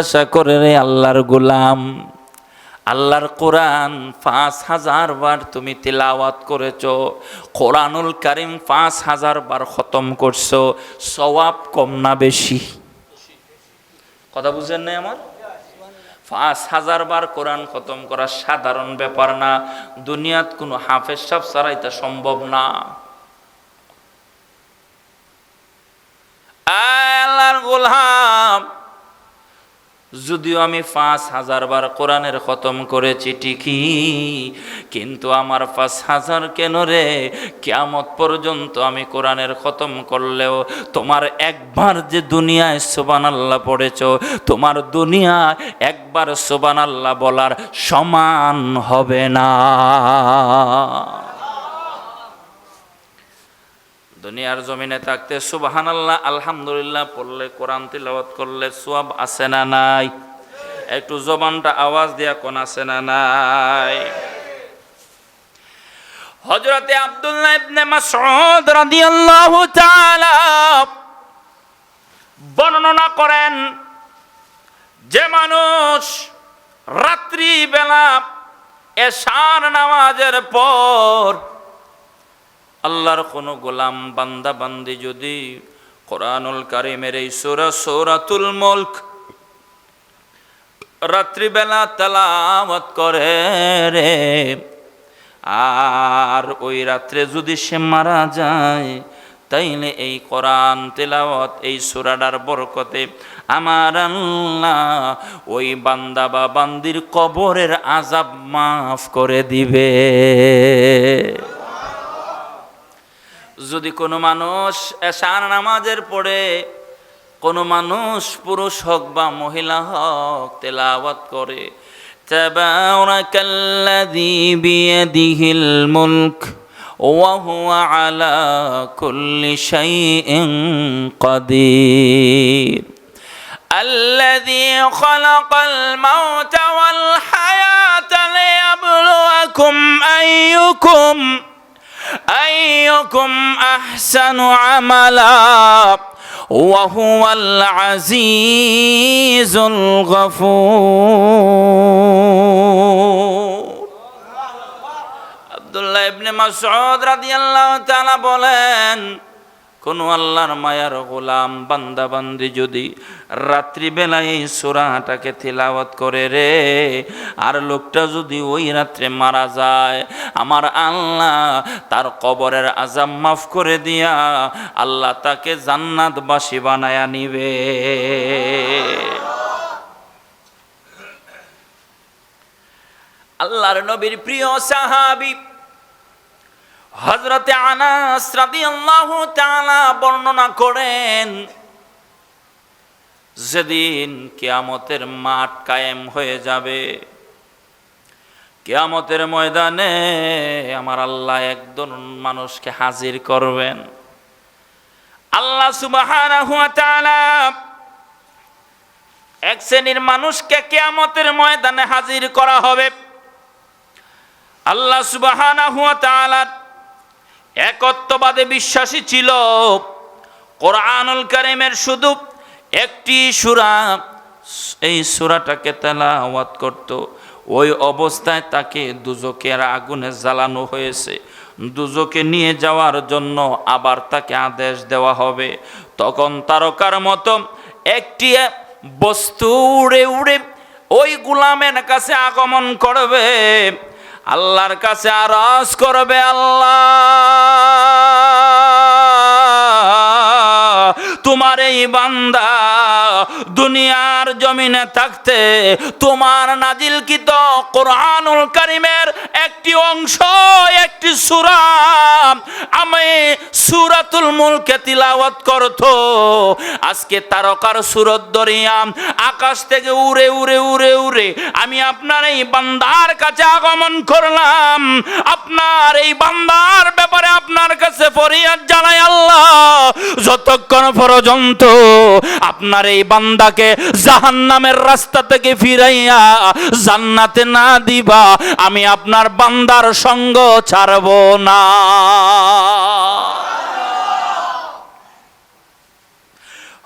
আশা করে রে আল্লাহর গোলাম, আল্লাহর কোরআন ৫,০০০ বার তুমি তিলাওয়াত করেছো, কোরআনুল কারীম ৫,০০০ বার খতম করছো, সওয়াব কম না বেশি? কথা বুঝেন নাই আমার? ৫,০০০ বার কোরআন খতম করা সাধারণ ব্যাপার না। দুনিয়াত কোনো হাফেজ সাহেব ছাড়া এটা সম্ভব না। আল্লাহর গোলাম, যদিও আমি ৫,০০০ বার কোরআনের খতম করেছি ঠিকই, কিন্তু আমার ৫,০০০ কেন রে, কিয়ামত পর্যন্ত আমি কোরআনের খতম করলেও তোমার একবার যে দুনিয়ায় সুবহানাল্লাহ পড়েছ, তোমার দুনিয়া একবার সুবহানাল্লাহ বলার সমান হবে না। দুনিয়ার জমিনে থাকতে সুবহানাল্লাহ আলহামদুলিল্লাহ পড়লে, কোরআন তিলাওয়াত করলে সওয়াব আছে না নাই? একটু জবানটা আওয়াজ দিয়া কোন আছে না নাই? হযরতে আব্দুল্লাহ ইবনে মাসউদ রাদিয়াল্লাহু তাআলা বর্ণনা করেন, যে মানুষ রাত্রি বেলা এশার নামাজের পর আল্লাহর কোনো গোলাম বান্দা বান্দি যদি কোরআনুল কারীমের এই সূরা সূরাতুল মুলক রাত্রিবেলা তেলাওয়াত করে রে, আর ওই রাত্রে যদি সে মারা যায়, তাইলে এই কোরআন তেলাওয়াত এই সূরাটার বরকতে আমার আল্লাহ ওই বান্দা বা বান্দির কবরের আযাব মাফ করে দিবে। যদি কোনো মানুষ এশার নামাজের পরে, কোনো মানুষ পুরুষ হোক বা মহিলা হোক তেলাওয়াত করে তাবারাকাল্লাযী বিয়াদিহিল মুলক ওয়া হুয়া আলা কুল্লি শাইইন কাদির আল্লাযী খালাকাল মাউতা ওয়াল হায়াতা লিয়াবলুয়াকুম আইয়ুকুম আহসানু আমালা ওয়া হুয়াল আজিজুল গফুর। আব্দুল্লাহ ইবনে মাসউদ রাদিয়াল্লাহু তাআলা বলেন, কোন আল্লাহর মায়ার গোলাম বান্দা বান্দি যদি রাত্রিবেলায় এই সূরাটাকে তিলাওয়াত করে রে, আর লোকটা যদি ওই রাত্রে মারা যায়, আমার আল্লাহ তার কবরের আযাব মাফ করে দিয়া আল্লাহ তাকে জান্নাতবাসী বানায়া নিবে। আল্লাহর নবীর প্রিয় সাহাবী হযরতে আনাস রাদিয়াল্লাহু তাআলা বর্ণনা করেন, যেদিন কিয়ামতের মাঠ কায়েম হয়ে যাবে, কিয়ামতের ময়দানে আমার আল্লাহ একজন মানুষকে হাজির করবেন। আল্লাহ সুবহানাহু ওয়া তাআলা এক শ্রেণীর মানুষকে কিয়ামতের ময়দানে হাজির করা হবে। আল্লাহ সুবহানাহু ওয়া তাআলা একত্ববাদে বিশ্বাসী ছিল। কোরআনুল কারীমের শুধু একটি সূরা, এই সূরাটাকে তেলাওয়াত করত, ওই অবস্থায় তাকে দুজকের আগুনে জ্বালানো হয়েছে। দুজকে নিয়ে যাওয়ার জন্য আবার তাকে আদেশ দেওয়া হবে। তখন তারকার মতো একটি বস্তু উড়ে উড়ে ওই গোলামের কাছে আগমন করবে, আল্লাহর কাছে আরজ করবে, আল্লাহ তোমার এই বান্দা দুনিয়ার জমিনে থাকতে তোমার নাজিলকৃত কোরআনুল কারীমের একটি অংশ, একটি সূরা আমি সূরাতুল মুলকে তিলাওয়াত করতো। আজকে তারকার সূরত দরিয়া আকাশ থেকে উড়ে উড়ে উড়ে উড়ে আমি আপনার এই বান্দার কাছে আগমন করলাম। আপনার এই বান্দার ব্যাপারে আপনার কাছে ফরিয়াদ জানাই, আল্লাহ যতক্ষণ পর্যন্ত আপনার এই বান্দাকে জাহান্নামের রাস্তা থেকে ফিরাইয়া জান্নাতে না দিবা, আমি আপনার বান্দার সঙ্গ ছাড়ব না।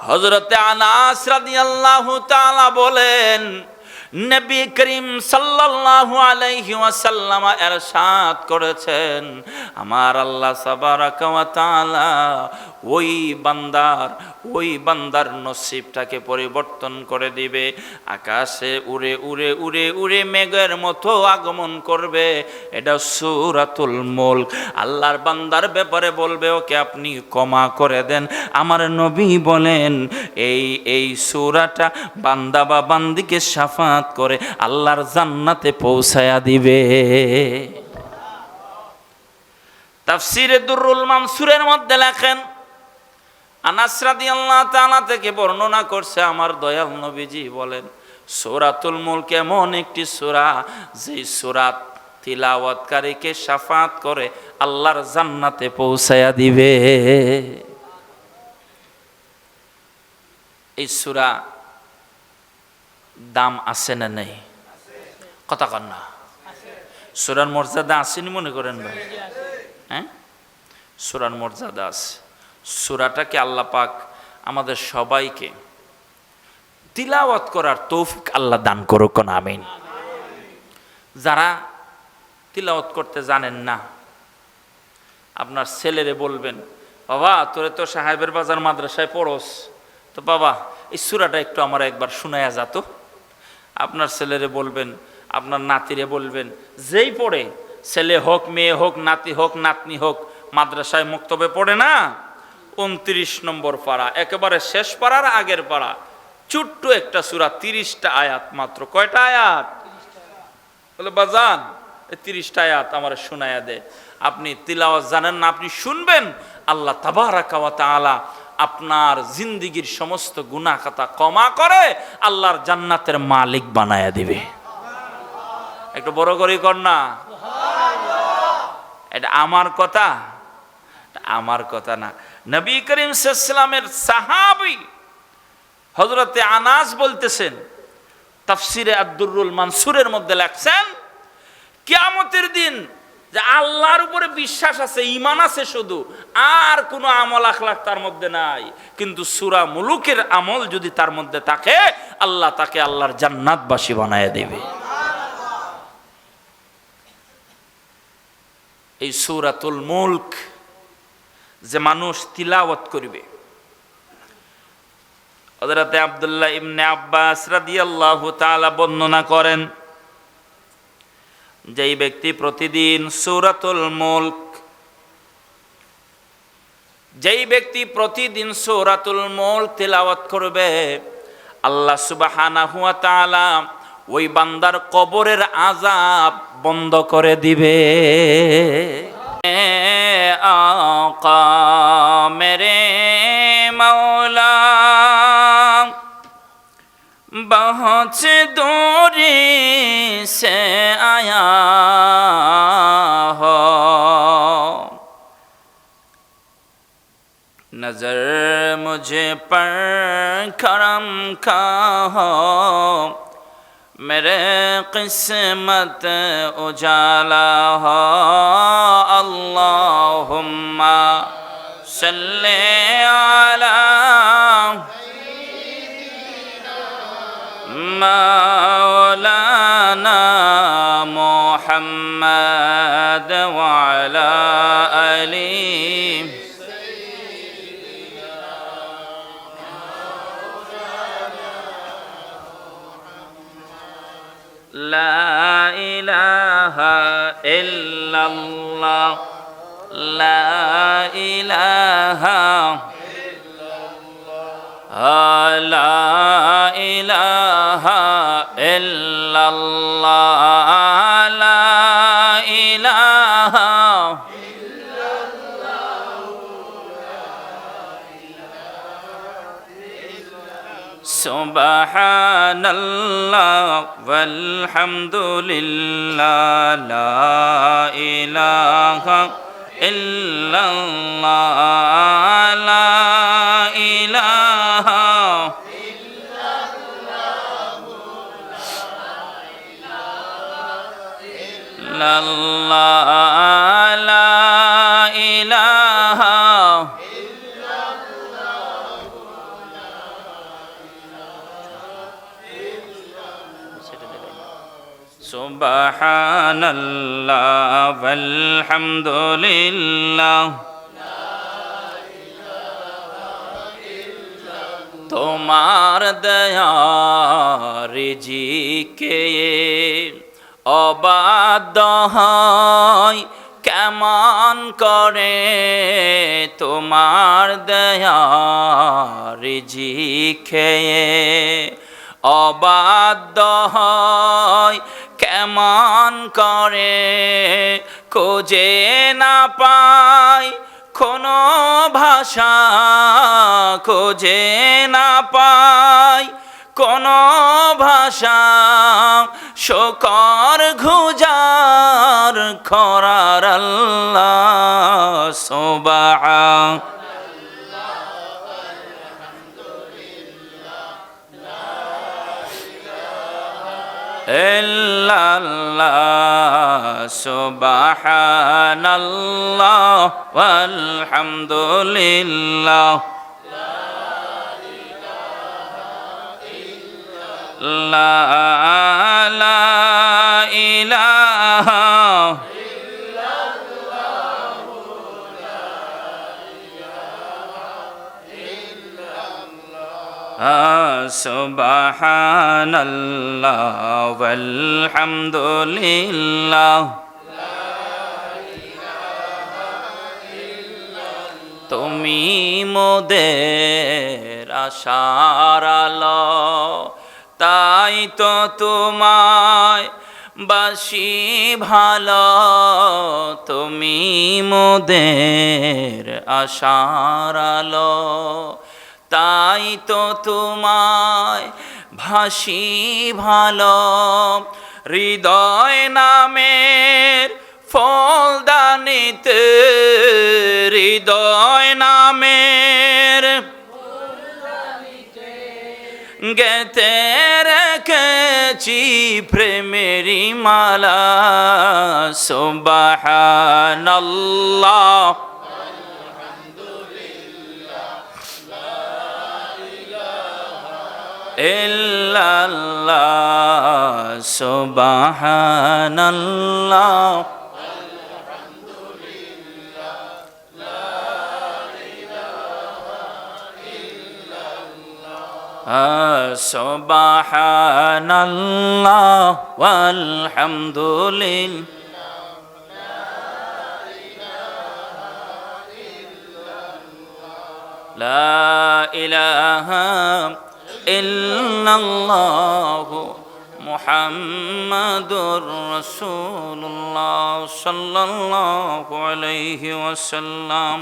হযরতে আনাস রাদিয়াল্লাহু তাআলা বলেন, নবী করিম সাল্লাল্লাহু আলাইহি ওয়াসাল্লাম ইরশাদ করেছেন, আমার আল্লাহ তাবারাকা ওয়া তাআলা ওই বান্দার নসিবটাকে পরিবর্তন করে দিবে। আকাশে উড়ে উড়ে উড়ে উড়ে মেঘের মতো আগমন করবে। এটা সূরাতুল মুলক। আল্লাহর বান্দার ব্যাপারে বলবে, ওকে আপনি ক্ষমা করে দেন। আমার নবী বলেন, এই সূরাটা বান্দা বা বান্দিকে শাফাত করে আল্লাহর জান্নাতে পৌঁছায়া দিবে। তাফসীরে দুররুল মানসুরের মধ্যে লেখেন, আনাস রাদিয়াল্লাহু তাআলা থেকে বর্ণনা করছে, আমার দয়াল নবীজি বলেন, সূরাতুল মুলক এমন একটি সূরা, যে সূরা তিলাওয়াতকারীকে শাফাত করে আল্লাহর জান্নাতে পৌঁছায়া দিবে। এই সূরা দাম আছে না নেই? কথা কন না। সূরার মর্যাদা আসেনি মনে করেন ভাই? হ্যাঁ, সূরার মর্যাদা আছে। সূরাটাকে আল্লাহ পাক আমাদের সবাইকে তিলাওয়াত করার তৌফিক আল্লাহ দান করুক, আমিন। যারা তিলাওয়াত করতে জানেন না, আপনার ছেলেরে বলবেন, বাবা তোরে তো সাহেবের বাজার মাদ্রাসায় পড়স, তো বাবা এই সূরাটা একটু আমার একবার শোনায়া যাতো। আপনার ছেলেরে বলবেন, আপনার নাতিরে বলবেন, যেই পড়ে, ছেলে হোক মেয়ে হোক নাতি হোক নাতনি হোক, মাদ্রাসায় মক্তবে পড়ে না, 29 নম্বর পারা, একেবারে শেষ পারার আগের পারা, ছোট্ট একটা সূরা, 30টা আয়াত মাত্র। কয়টা আয়াত? বলে বাজান 30টা আয়াত আমার শোনায়া দে। আপনি তিলাওয়াত জানেন না, আপনি শুনবেন, আল্লাহ তাবারাকা ওয়া তাআলা আপনার জিন্দিগির সমস্ত গুনাহ খাতা ক্ষমা করে আল্লাহর জান্নাতের মালিক বানায়া দিবে। একটু বড় করে কর না। এটা আমার কথা, আমার কথা না। নবী করিম সাল্লাল্লাহু আলাইহি ওয়াসাল্লামের সাহাবী হযরতে আনাস বলতেছেন, তাফসীরে আদ-দুররুল মানসুরের মধ্যে লেখছেন, কিয়ামতের দিন যে আল্লাহর উপরে বিশ্বাস আছে, ঈমান আছে শুধু, আর কোনো আমল আখলাক তার মধ্যে নাই, কিন্তু সূরা মুলুকের আমল যদি তার মধ্যে থাকে, আল্লাহ তাকে আল্লাহর জান্নাতবাসী বানায় দেবে। এই সূরাতুল মুলক যে মানুষ তিলাওয়াত করবে, হযরতে আব্দুল্লাহ ইবনে আব্বাস রাদিয়াল্লাহু তাআলা বর্ণনা করেন, যেই ব্যক্তি প্রতিদিন সূরাতুল মুলক, তিলাওয়াত করবে, আল্লাহ সুবহানাহু ওয়া তাআলা ওই বান্দার কবরের আযাব বন্ধ করে দিবে। আকা মেরে মাওলা बहुत दूरी से आया हो, नजर मुझे पर करम का हो, मेरे किस्मत उजाला हो, अल्लाहुम्मा सल्ले अला मौलाना मुहम्मद व अला आलि ला इलाहा इल्लल्लाह, ला इलाहा ला इलाहा इल्लल्लाह, ला इलाहा सुबहानल्लाह वल्हम्दुलिल्लाह, ला इलाहा इल्लल्लाह, ला इलाहा इल्लल्लाह, ला इलाहा সুবহানাল্লাহ আলহামদুলিল্লাহ তোমার দয়া রিজিকে অবাধ্য হয় কেমন করে তোমার দয়া রিজিকে অবাধ্য হয় কেমন করে খুঁজে না পাই কোনো ভাষা খুঁজে না পাই কোনো ভাষা শোকর গুজার খরার আল্লাহ সুবহান ইল্লাল্লাহ সুবহানাল্লাহ ওয়ালহামদুলিল্লাহ লা ইলাহা সুবহানাল্লাহ ওয়ালহামদুলিল্লাহ তুমি মোদের আশার আলো তাই তো তোমায় বাসি ভালো তুমি মোদের আশার আলো তাই তো তোমায় ভাসি ভালো হৃদয় নামের ফলদানিতে হৃদয় নামের গেতে রেখেছি প্রেমেরি মালা সুবহানাল্লাহ ইল্লাল্লাহ সুবহানাল্লাহ সুবহানাল্লাহ ওয়ালহামদুলিল্লাহ লা ইলাহা ইল্লাল্লাহ মুহাম্মাদুর রাসূলুল্লাহ সাল্লাল্লাহু আলাইহি ওয়াসাল্লাম।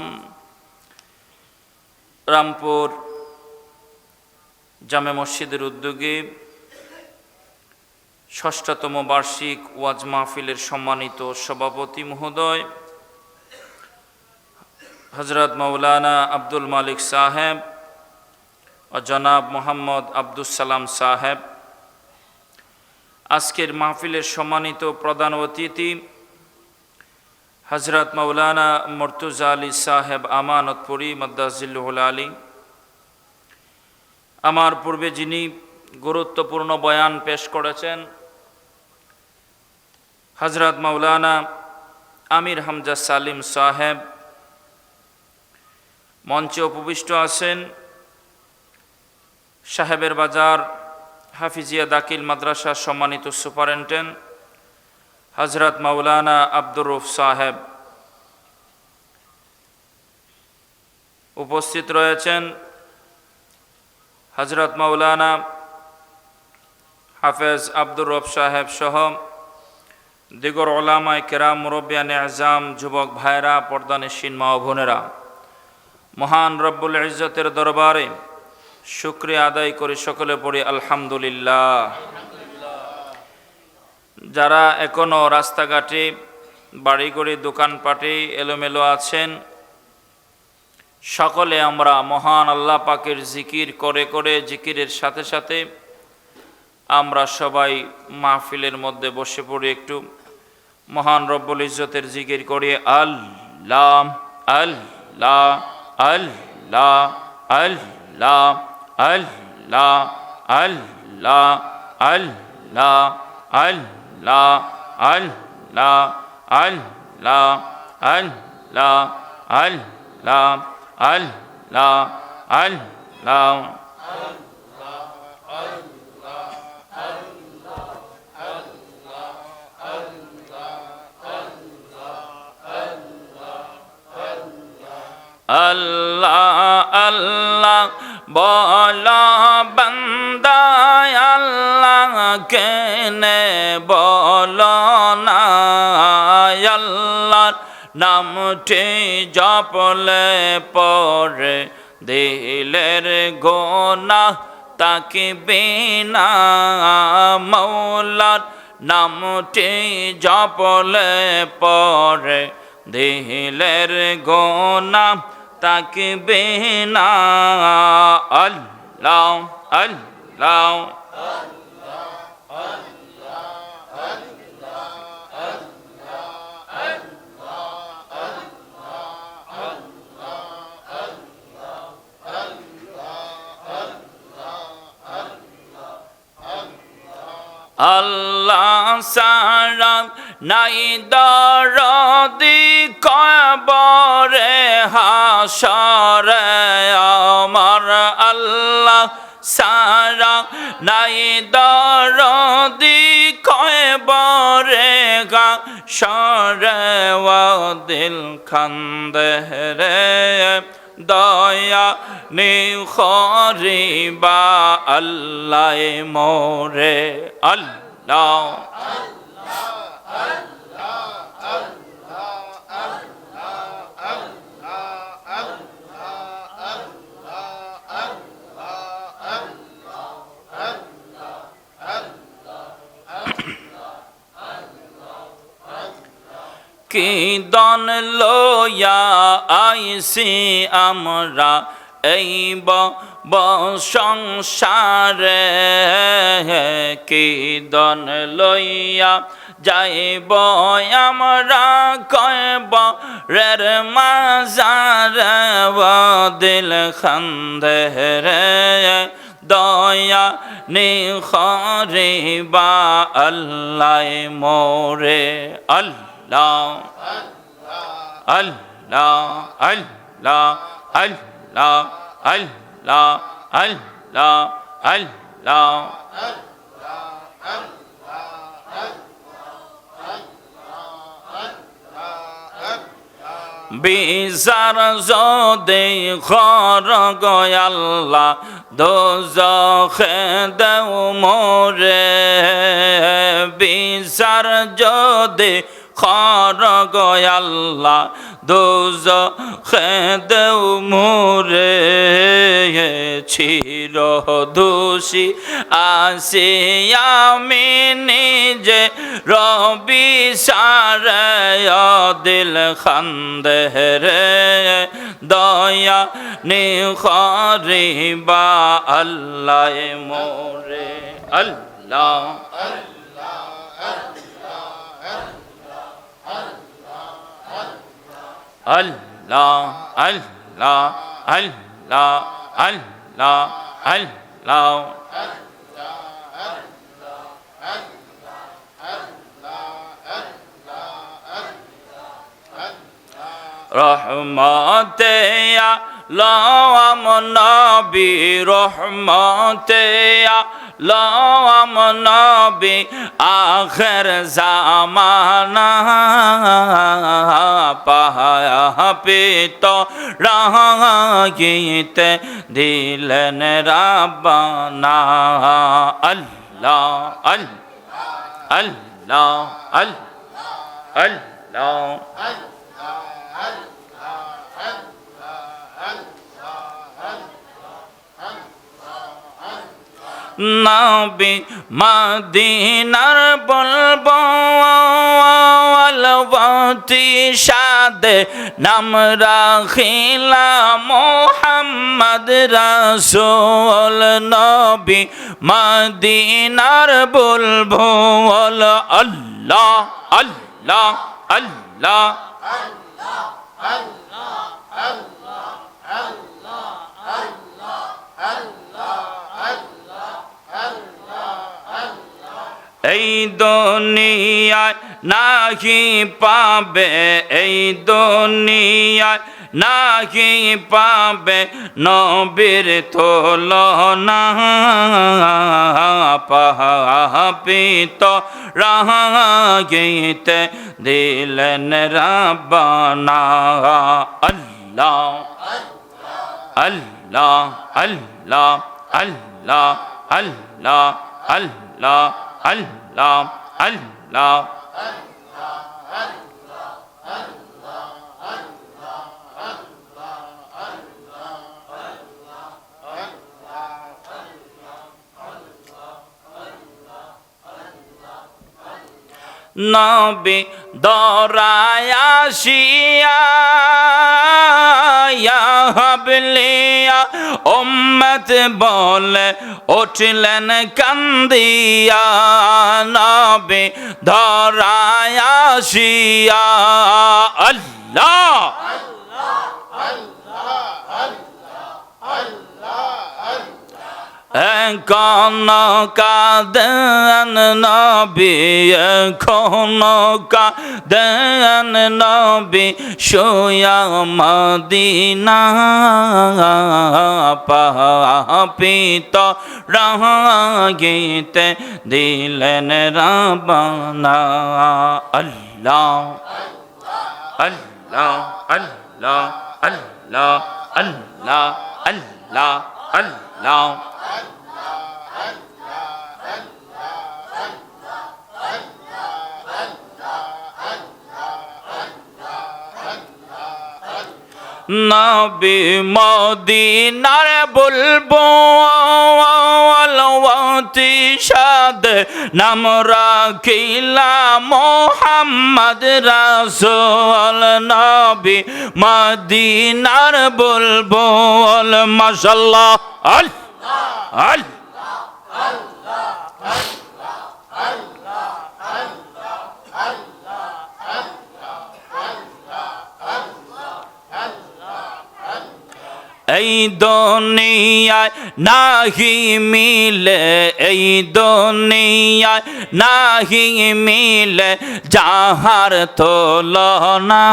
রামপুর জামে মসজিদের উদ্যোগে ষষ্ঠতম বার্ষিক ওয়াজ মাহফিলের সম্মানিত সভাপতি মহোদয় হযরত মাওলানা আব্দুল মালিক সাহেব ও জনাব মোহাম্মদ আব্দুস সালাম সাহেব, আজকের মাহফিলের সম্মানিত প্রধান অতিথি হযরত মাওলানা মুর্তজা আলী সাহেব আমানতপুরী মাদ্দাজিল্লুহুল আলী, আমার পূর্বে যিনি গুরুত্বপূর্ণ বয়ান পেশ করেছেন হযরত মাওলানা আমির হামজা সালিম সাহেব, মঞ্চে উপবিষ্ট আছেন সাহেবের বাজার হাফিজিয়া দাখিল মাদ্রাসার সম্মানিত সুপারিনটেন্ডেন্ট হযরত মাওলানা আব্দুর রউফ সাহেব, উপস্থিত রয়েছেন হযরত মাওলানা হাফেজ আব্দুর রউফ সাহেব সহ দিগর উলামায়ে কেরাম, মুরব্বিয়ানে আযম, যুবক ভাইরা, পর্দানিশীন মা ও বোনেরা, মহান রব্বুল ইজ্জতের দরবারে শুকরিয়া আদায় করে সকলে পড়ি আলহামদুলিল্লাহ। যারা এখনো রাস্তাঘাটে বাড়িঘরে দোকানপাটে এলোমেলো আছেন, সকলে আমরা মহান আল্লাহ পাকের জিকির করে করে জিকিরের সাথে সাথে আমরা সবাই মাহফিলের মধ্যে বসে পড়ি, একটু মহান রব্বুল ইজ্জতের জিকির করি। আল্লাহ আল্লাহ আল্লাহ আল্লাহ আল্লাহ আল্লাহ আল্লাহ আল্লাহ আল্লাহ আল্লাহ আল্লাহ আল্লাহ আল্লাহ আল্লাহ আল্লাহ বলা বান্দা আল্লাহ কেনে বলো না আল্লাহর নামটি জপলে পরে দিলের গোনাহ তাকবে না মৌলার নামটি জপলে পরে দিলের গোনাহ তাকবে না আল্লাহ আল্লাহ আল্লাহ সারা নাই দরদি কবরে হাসরে আমার আল্লাহ সারা নাই দরদি কবরে হাসরে ওয়া দিল খান্দে রে দয়া নিখরিবা আল্লাহ মোরে আল্লাহ কি দন লয়া আইসি আমরা এই সংসারে কি দন লইয়া যাইব আমরা কয়ব রের মাজারে দিল খান্দে রে দয়া নিখরিবা আল্লাহ মোরে আল্লাহ আল্লাহ আল্লাহ আল্লাহ আল্লাহ আল্লাহ আল্লাহ বিচার যদি ঘর গয়াল্লা দোজখে দেও মোরে বিচার যদি ঘর গয়াল্লা দোজখে দেও মোরে চির দোষী আসি আমি নিজে রবি সারে দিল খান্দে রে দয়া নিখরিবা আল্লাহ মোরে আল্লাহ আল্লাহ আল্লাহ আল্লাহ আল্লাহ আল্লাহ রহমতে আলম নবী রহমতে আলম নবী আখির জামানা পায়া পিত রাগিতে দিলেন রাব্বানা আল্লাহ আল্লাহ আল্লাহ আল্লাহ নবী মদিনার বলবো আলবতি সাদে নাম রাখিলা মোহাম্মদ রাসূল নবী মদিনার বলবো আল্লাহ আল্লাহ আল্লাহ এই দুনিয়ায় নাহি পাবে, এই দুনিয়ায় নাহি পাবে নবীর তুলনা। পাপিত রাগিতে দিলেন রাব্বানা। আল্লাহ আল্লাহ আল্লাহ আল্লাহ আল্লাহ আল্লাহ আল্লাহ আল্লাহ। নবী দরায় আসিয়া ইয়া হাবলিয়া উম্মত বলে উঠলেন কান্দিয়া। নবী দরায় আসিয়া আল্লাহ এখন কাঁদেন নবী, এখন কাঁদেন নবী শুয়া মদিনা। পাপিত রাগিতে দিলেন রাব্বানা। আল্লাহ আল্লাহ আল্লাহ আল্লাহ আল্লাহ আল্লাহ আল্লাহ। নবী মদিনার বুলবুল অতি সাদ নাম রাখিলা মোহাম্মদ রাসূল। নবী মদিনার বুলবুল মাশাআল্লাহ আল্লাহ আল্লাহ। এই দুনিয়ায় নাহি মিলে, এই দুনিয়ায় নাহি মিলে যাহার তুলনা।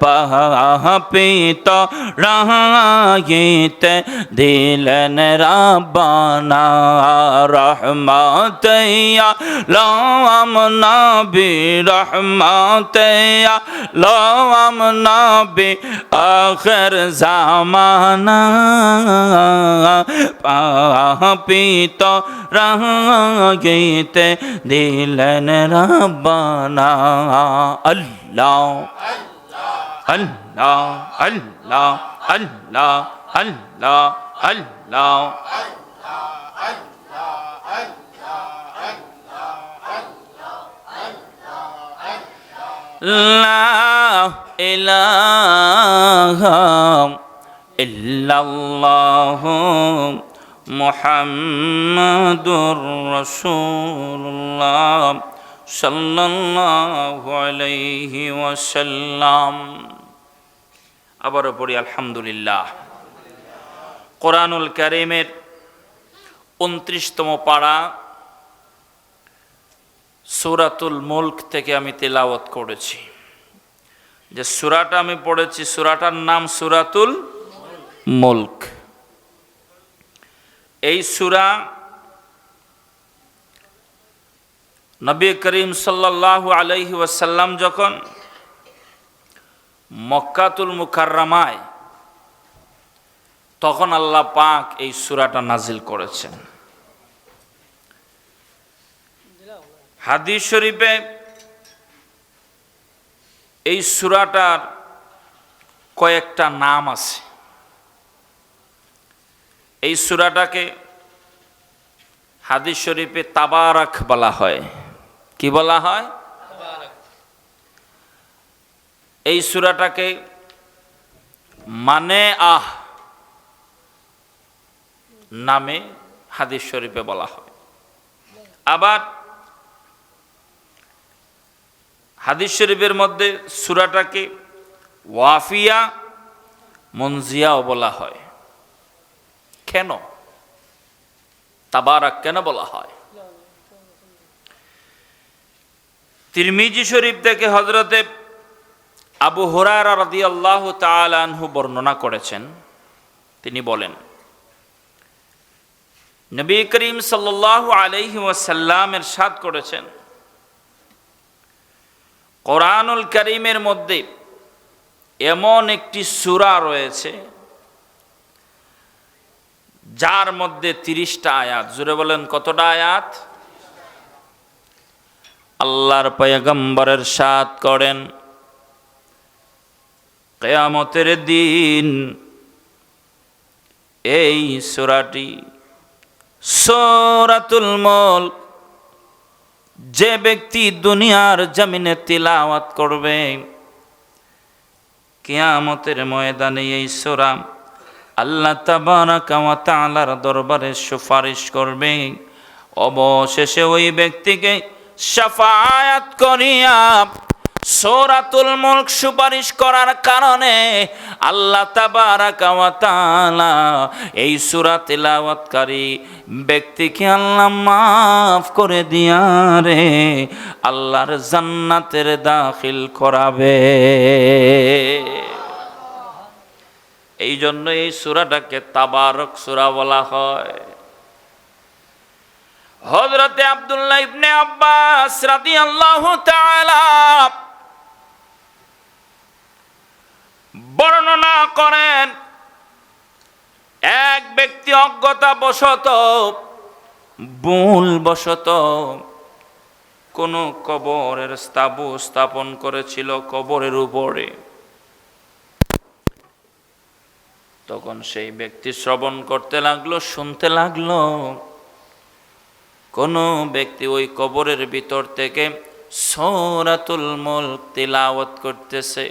পাপিত রাগিতে দিলেন রাব্বানা। রহমতে আলম নবী, রহমতে আলম নবী আখির জামানা। পাপিত রাগিতে দিলেন রাব্বানা। আল্লাহ আল্লাহ আল্লাহ আল্লাহ আল্লাহ আল্লাহ। লা ইলাহা ইল্লাল্লাহু মুহাম্মাদুর রাসূলুল্লাহ সাল্লাল্লাহু আলাইহি ওয়াসাল্লাম। আবারও পড়ি আলহামদুলিল্লাহ। কোরআনুল কারীমের 29তম পারা সূরাতুল মুলক থেকে আমি তেলাওয়াত করেছি। যে সূরাটা আমি পড়েছি সূরাটার নাম সূরাতুল মুলক। এই সূরা নবী করিম সাল্লাল্লাহু আলাইহি ওয়াসাল্লাম যখন মক্কাতুল মুকাররমায়, তখন আল্লাহ পাক এই সূরাটা নাজিল করেছেন। হাদিস শরীফে এই সূরাটার কয়েকটা নাম আছে। এই সূরাটাকে হাদিস শরীফে তাবারাক বলা হয়। কি বলা হয়? এই সূরাটাকে মানে আহ নামে হাদিস শরীফে বলা হয়। আবার হাদিস শরীফের মধ্যে সূরাটাকে ওয়াফিয়া মুনজিয়াও বলা হয়। কেন তাবারাক কেন বলা হয়? তিরমিজি শরীফ থেকে হযরতে আবু হুরায়রা রাদিয়াল্লাহু তাআলা আনহু বর্ণনা করেছেন, তিনি বলেন, নবী করিম সাল্লাল্লাহু আলাইহি ওয়াসাল্লাম ইরশাদ করেছেন, কোরআনুল কারীমের মধ্যে এমন একটি সূরা রয়েছে যার মধ্যে 30টা আয়াত। জোরে বলেন কতটা আয়াত? আল্লাহর পয়গম্বর ইরশাদ করেন, কিয়ামতের দিন এই সূরাটি সূরাতুল মুলক যে ব্যক্তি দুনিয়ার জমিনে তিলাওয়াত করবে, কিয়ামতের ময়দানে এই সূরা আল্লাহ তাবারাকা ওয়া তাআলার দরবারে সুপারিশ করবে। অবশেষে ওই ব্যক্তিকে শাফায়াত করিয়া সূরাতুল মুলক সুপারিশ করার কারণে আল্লাহ তাবারাকা ওয়া তাআলা এই সূরা তিলাওয়াতকারী ব্যক্তিকে আল্লাহ মাফ করে দিয়া রে আল্লাহর জান্নাতের দাখিল করাবে। এই জন্য এই সূরাটাকে তাবারক সূরা বলা হয়। হযরতে আব্দুল্লাহ ইবনে আব্বাস রাদিয়াল্লাহু তাআলা বর্ণনা করেন, এক ব্যক্তি অজ্ঞতাবশত ভুলবশত কোন কবরের তাবু স্থাপন করেছিল কবরের উপরে। তখন সেই ব্যক্তি শ্রবণ করতে লাগলো, শুনতে লাগলো, কোন ব্যক্তি ওই কবরের ভিতর থেকে সূরাতুল মুলক তিলাওয়াত করতেছে।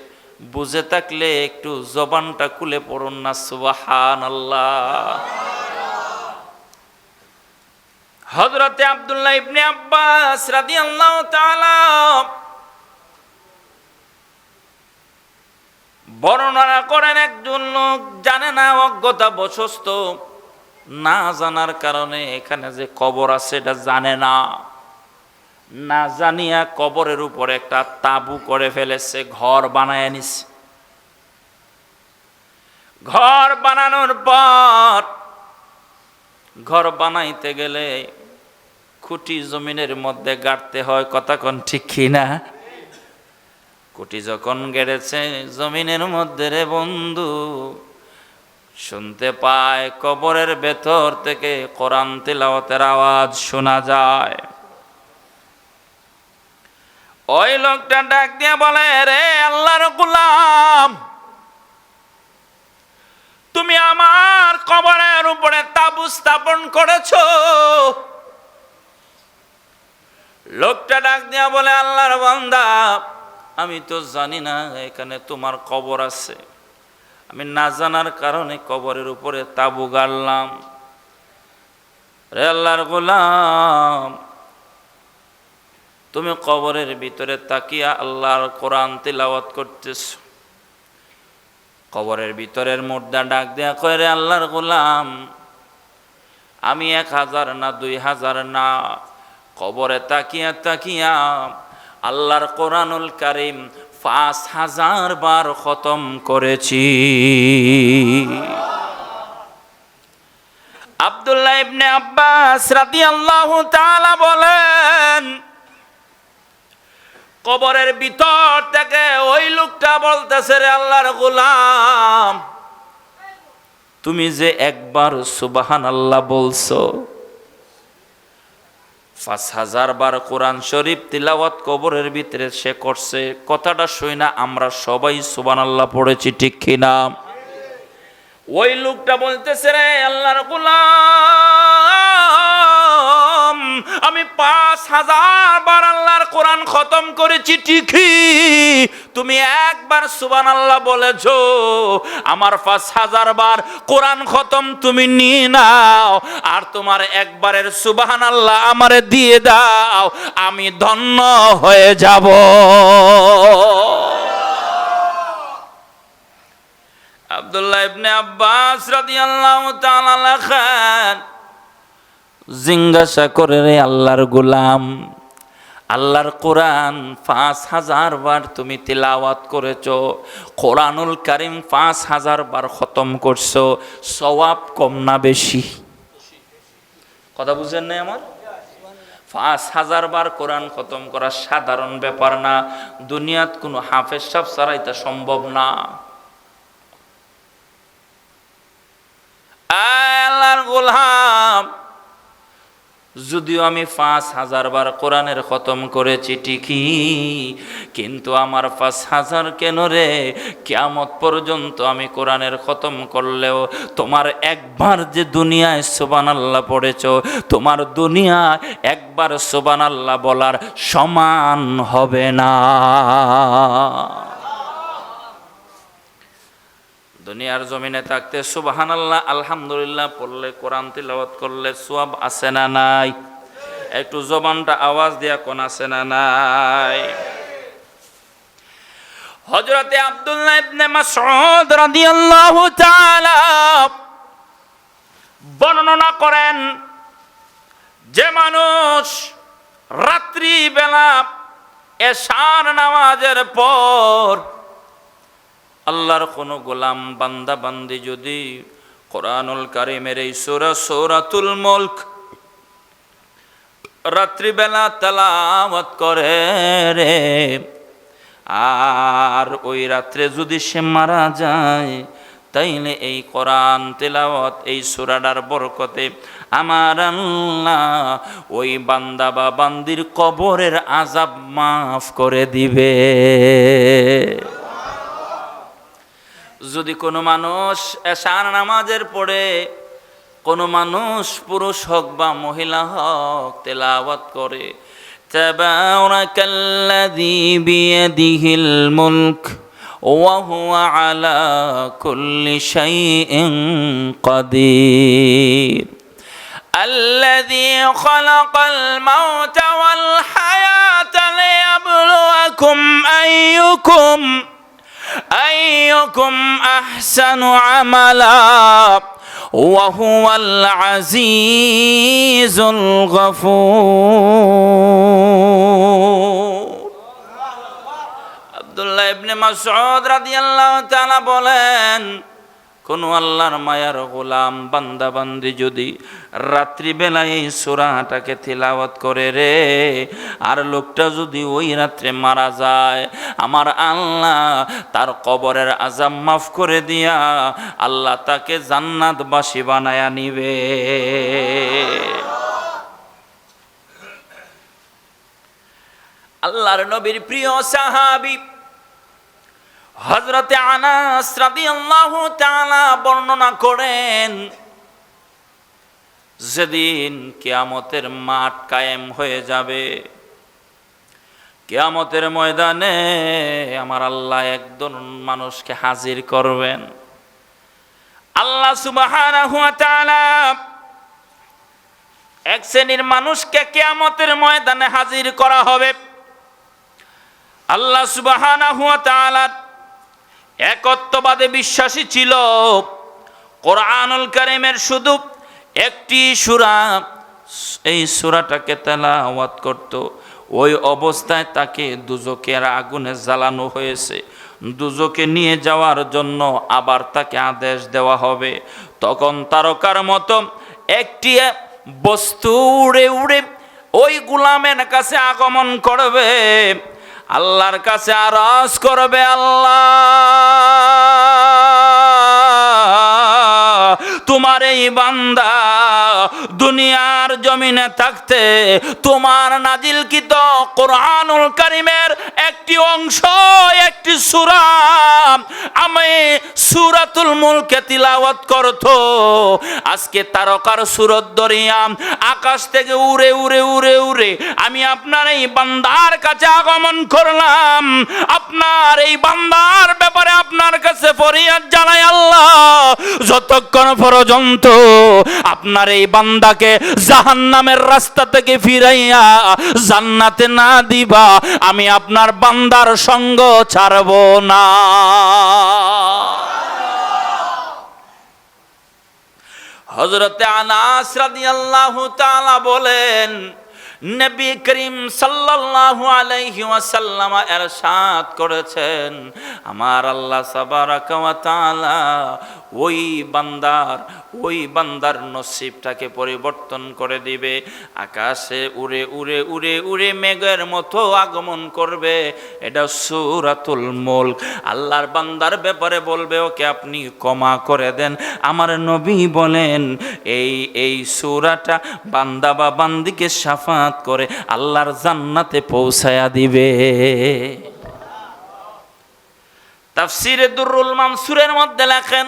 বুঝে থাকলে একটু জবানটা খুলে পড়ুন না সুবহানাল্লাহ। হযরতে আব্দুল্লাহ ইবনে আব্বাস রাদিয়াল্লাহু তাআলা বর্ণনা করেন, একজন লোক জানে না, অজ্ঞতাবশত না জানার কারণে এখানে যে কবর আছে এটা জানে না, না জানিয়া কবরের উপরে একটা তাবু করে ফেলেছে, ঘর বানায় নিছে। ঘর বানানোর পর ঘর বানাইতে গেলে খুঁটি জমিনের মধ্যে গাড়তে হয়, কথা কোন ঠিক কিনা? খুঁটি যখন গেড়েছে জমিনের মধ্যে রে বন্ধু, শুনতে পায় কবরের ভেতর থেকে কোরআন তিলাওয়াতের আওয়াজ শোনা যায়। ওই লোকটা ডাক দিয়ে বলে, রে আল্লাহর গোলাম, তুমি আমার কবরের উপরে তাবু স্থাপন করেছো। লোকটা ডাক দিয়া বলে, আল্লাহর বান্দা, আমি তো জানি না এখানে তোমার কবর আছে, আমি না জানার কারণে কবরের উপরে তাবু গাড়লাম। রে আল্লাহর গোলাম, তুমি কবরের ভিতরে তাকিয়া আল্লাহর কোরআন তিলাওয়াত করতেছ। কবরের ভিতরের মুর্দা ডাক দেয়া কয়, রে আল্লাহর গোলাম, আমি 1000 না 2000 না, কবরে তাকিয়া তাকিয়া আল্লাহর কোরআনুল কারীম 5000 বার খতম করেছি। আব্দুল্লাহ ইবনে আব্বাস রাদিয়াল্লাহু তাআলা বলেন, কবরের ভিতর থেকে ওই লোকটা বলতেছে, রে আল্লাহর গোলাম, তুমি যে একবার সুবহানাল্লাহ বলছো, 5000 বার কোরআন শরীফ তিলাওয়াত কবরের ভিতরে সে করছে, কথাটা শুই না আমরা সবাই সুবহানাল্লাহ পড়েছি, ঠিক কিনা? ওই লোকটা বলতেছে, রে আল্লাহর গোলাম, আমি 5000 বার আল্লাহর কোরআন খতম করেছি ঠিকই, তুমি একবার সুবহানাল্লাহ বলেছো, আমার 5000 বার কোরআন খতম তুমি নিয়ে নাও, আর তোমার একবারের সুবহানাল্লাহ আমারে দিয়ে দাও, আমি ধন্য হয়ে যাব। আব্দুল্লাহ ইবনে আব্বাস রাদিয়াল্লাহু তাআলা লেখেন, জিজ্ঞাসা করে, রে আল্লাহর গোলাম, আল্লাহর কোরআন ৫,০০০ বার তুমি তিলাওয়াত করেছো, কোরআনুল কারীম ৫,০০০ বার খতম করছো, সওয়াব কম না বেশি? কথা বুঝেন নাই আমার? ৫,০০০ বার কোরআন খতম করা সাধারণ ব্যাপার না। দুনিয়াত কোনো হাফেজ সাহেব ছাড়া এটা সম্ভব না। আল্লাহর গোলাম, যদিও আমি ৫,০০০ বার কোরআনের খতম করেছি ঠিকই, কিন্তু আমার ৫,০০০ কেন রে? কিয়ামত পর্যন্ত আমি কোরআনের খতম করলেও তোমার একবার যে দুনিয়ায় সুবহানাল্লাহ পড়েছো, তোমার দুনিয়া একবার সুবহানাল্লাহ বলার সমান হবে না। দুনিয়ার জমিনে থাকতে সুবহানাল্লাহ আলহামদুলিল্লাহ পড়লে, কোরআন তিলাওয়াত করলে সওয়াব আছে না নাই? একটু জবানটা আওয়াজ দিয়া কোন আছে না নাই? হযরতে আব্দুল্লাহ ইবনে মাসউদ রাদিয়াল্লাহু তাআলা বর্ণনা করেন, যে মানুষ রাত্রি বেলা এশার নামাজের পর আল্লাহর কোনো গোলাম বান্দা বান্দি যদি কোরআনুল কারীমের এই সূরা সূরাতুল মুলক রাত্রিবেলা তেলাওয়াত করে রে, আর ওই রাত্রে যদি সে মারা যায়, তাইলে এই কোরআন তেলাওয়াত এই সূরাটার বরকতে আমার আল্লাহ ওই বান্দা বা বান্দির কবরের আযাব মাফ করে দিবে। যদি কোনো মানুষ এশার নামাজের পরে, কোনো মানুষ পুরুষ হোক বা মহিলা হোক তেলাওয়াত করে তাবারাকাল্লাযী বিয়াদিহিল মুলক ওয়া হুয়া আলা কুল্লি শাইইন কাদির আল্লাযী খালাকাল মাউতা ওয়াল হায়াতা লিয়াবলুয়াকুম আইয়ুকুম আহসানু আমালা ওয়া হুয়াল আজিজুল গফুর। আব্দুল্লাহ ইবনে মাসউদ রাদিয়াল্লাহু তাআলা বলেন, কোন আল্লাহর মায়ার গোলাম বান্দা বান্দি যদি রাত্রিবেলায় এই সূরাটাকে তিলাওয়াত করে রে, আর লোকটা যদি ওই রাত্রে মারা যায়, আমার আল্লাহ তার কবরের আযাব মাফ করে দিয়া আল্লাহ তাকে জান্নাতবাসী বানায়া নিবে। আল্লাহর নবীর প্রিয় সাহাবী হযরতে আনাস রাদিয়াল্লাহু তাআলা বর্ণনা করেন, যেদিন কিয়ামতের মাঠ কায়েম হয়ে যাবে, কিয়ামতের ময়দানে আমার আল্লাহ একজন মানুষকে হাজির করবেন। আল্লাহ সুবহানাহু ওয়া তাআলা এক শ্রেণীর মানুষকে কিয়ামতের ময়দানে হাজির করা হবে। আল্লাহ সুবহানাহু ওয়া তাআলা একত্ববাদে বিশ্বাসী ছিল। কোরআনুল কারীমের শুধু একটি সূরা, এই সূরাটাকে তেলাওয়াত করত, ওই অবস্থায় তাকে দুজকের আগুনে জ্বালানো হয়েছে। দুজকে নিয়ে যাওয়ার জন্য আবার তাকে আদেশ দেওয়া হবে। তখন তারকার মতো একটি বস্তু উড়ে উড়ে ওই গোলামের কাছে আগমন করবে, আল্লাহর কাছে আরজ করবে, আল্লাহ তোমার এই বান্দা দুনিয়ার জমিনে থাকতে তোমার নাজিলকৃত কোরআনুল কারীমের একটি অংশ, একটি সূরা আমি সূরাতুল মুলকে তিলাওয়াত করতো। আজকে তারকার সুরত দরিয়া আকাশ থেকে উড়ে উড়ে উড়ে উড়ে আমি আপনার এই বান্দার কাছে আগমন করলাম। আপনার এই বান্দার ব্যাপারে আপনার কাছে ফরিয়াদ জানাই, আল্লাহ যতক্ষণ পর্যন্ত আপনার এই বান্দাকে জাহান্নামের রাস্তা থেকে ফিরাইয়া জান্নাতে না দিবা, আমি আপনার বান্দার সঙ্গ ছাড়ব না। হযরতে আনাস রাদিয়াল্লাহু তাআলা বলেন, নবী করিম সাল্লাল্লাহু আলাইহি ওয়াসাল্লাম ইরশাদ করেছেন, আমার আল্লাহ তাবারাকা ওয়া তাআলা ওই বান্দার নসিবটাকে পরিবর্তন করে দিবে। আকাশে উড়ে উড়ে উড়ে উড়ে মেঘের মতো আগমন করবে। এটা সূরাতুল মুলক। আল্লাহর বান্দার ব্যাপারে বলবে, ওকে আপনি ক্ষমা করে দেন। আমার নবী বলেন, এই সূরাটা বান্দা বা বান্দিকে শাফাত করে আল্লাহর জান্নাতে পৌঁছায়া দিবে। তাফসীরে দুররুল মানসুরের মধ্যে লেখেন,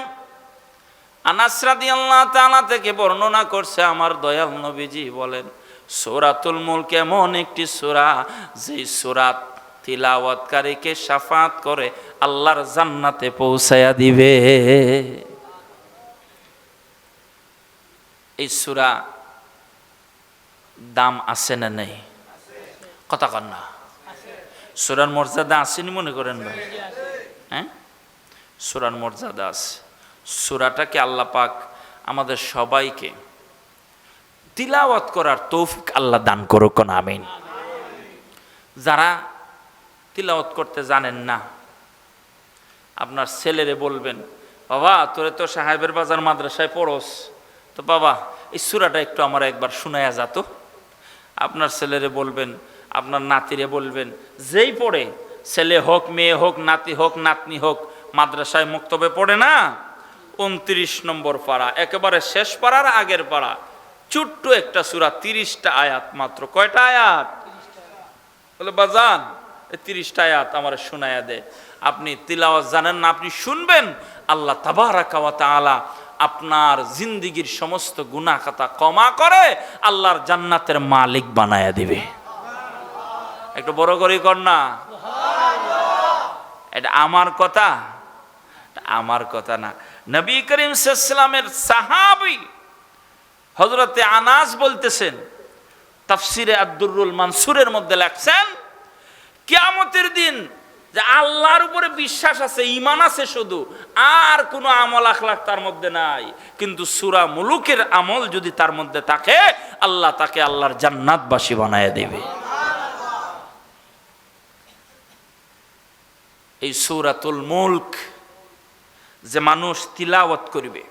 আনাস রাদিয়াল্লাহু তাআলা থেকে বর্ণনা করছে, আমার দয়াল নবীজি বলেন, সূরাতুল মুলক এমন একটি সূরা, যে সূরা তিলাওয়াতকারীকে শাফাত করে আল্লাহর জান্নাতে পৌঁছায়া দিবে। এই সূরা দাম আছে না নেই? কথা কন না। সূরার মর্যাদা আসেনি মনে করেন ভাই? হ্যাঁ, সূরার মর্যাদা আছে। সূরাটাকে আল্লাহ পাক আমাদের সবাইকে তিলাওয়াত করার তৌফিক আল্লাহ দান করুক, আমিন। যারা তিলাওয়াত করতে জানেন না, আপনার ছেলেরে বলবেন, বাবা তোরে তো সাহেবের বাজার মাদ্রাসায় পড়োস, তো বাবা এই সূরাটা একটু আমার একবার শোনায়া যা তো। আপনার ছেলেরে বলবেন, আপনার নাতিরে বলবেন, যেই পড়ে, ছেলে হোক মেয়ে হোক নাতি হোক নাতনি হোক, মাদ্রাসায় মক্তবে পড়ে না, 29 নম্বর পারা, একেবারে শেষ পারার আগের পারা, ছোট্ট একটা সূরা, 30টা আয়াত মাত্র। কয়টা আয়াত? বলে বাজান এই 30টা আয়াত আমার শোনায়া দে। আপনি তিলাওয়াত জানেন না, আপনি শুনবেন, আল্লাহ তাবারাকা ওয়া তাআলা আপনার জিন্দিগির সমস্ত গুনাহ খাতা ক্ষমা করে আল্লাহর জান্নাতের মালিক বানায়া দিবে। একটু বড় করে কর না। এটা আমার কথা, আমার কথা না। নবী করিম সাল্লাল্লাহু আলাইহি ওয়াসাল্লামের সাহাবী হযরতে আনাস বলতেছেন, তাফসীরে আদ-দুররুল মানসুরের মধ্যে লেখছেন, কিয়ামতের দিন যে আল্লাহর উপরে বিশ্বাস আছে, ঈমান আছে শুধু, আর কোনো আমল আখলাক তার মধ্যে নাই, কিন্তু সূরা মুলুকের আমল যদি তার মধ্যে থাকে, আল্লাহ তাকে আল্লাহর জান্নাতবাসী বানায় দেবে। এই সূরাতুল মুলক যে মানুষ তিলাওয়াত করবে,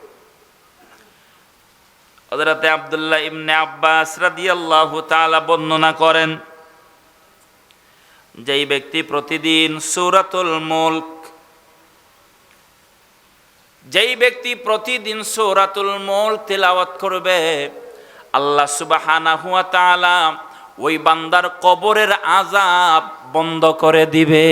হযরতে আব্দুল্লাহ ইবনে আব্বাস রাদিয়াল্লাহু তাআলা বর্ণনা করেন, যেই ব্যক্তি প্রতিদিন সূরাতুল মুলক, যেই ব্যক্তি প্রতিদিন সূরাতুল মুলক তিলাওয়াত করবে, আল্লাহ সুবহানাহু ওয়া তাআলা ওই বান্দার কবরের আযাব বন্ধ করে দিবে।